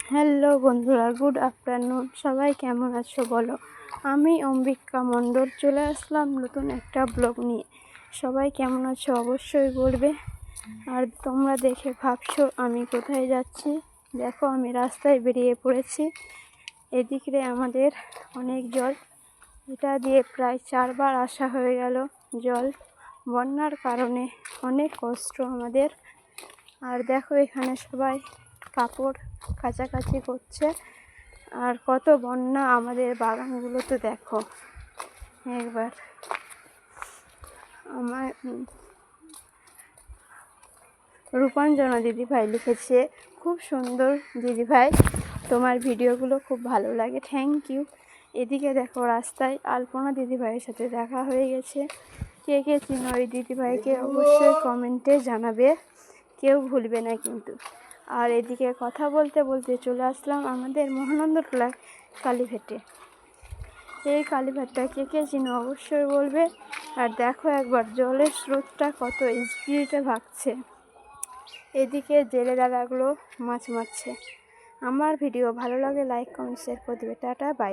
Hello বন্ধুরা, good afternoon. সবাই কেমন আছো বলো? আমি অম্বিকা মণ্ডল চলে আসলাম নতুন একটা ব্লগ নিয়ে। সবাই কেমন আছো অবশ্যই বলবে। আর তোমরা দেখে ভাবছো আমি কোথায় যাচ্ছি। দেখো, আমি রাস্তায় বেরিয়ে পড়েছি। এদিকে আমাদের অনেক জল, এটা দিয়ে প্রায় 4বার আসা হয়ে গেল। জল বন্যার কারণে অনেক কষ্ট আমাদের। আর দেখো, এখানে সবাই কাপড় কাচাকাচি করছে। আর কত বন্যা আমাদের বাগানগুলোতে দেখো একবার। আমার রূপাঞ্জনা দিদিভাই লিখেছে, খুব সুন্দর দিদিভাই, তোমার ভিডিওগুলো খুব ভালো লাগে, থ্যাংক ইউ। এদিকে দেখো, রাস্তায় আলপনা দিদিভাইয়ের সাথে দেখা হয়ে গেছে। কে কে চিনো ওই দিদিভাইকে অবশ্যই কমেন্টে জানাবে, কেউ ভুলবে না কিন্তু। আর এদিকে কথা বলতে বলতে চলে আসলাম আমাদের মহানন্দটোলা কালীঘাটে। এই কালীঘাটটা কে কে চিনো অবশ্যই বলবে। আর দেখো একবার জলের স্রোতটা কত স্পিডে ভাগছে। এদিকে জেলে দাদাগুলো মাছ মারছে। আমার ভিডিও ভালো লাগে লাইক কমেন্ট শেয়ার করে দেবে। Tata, by.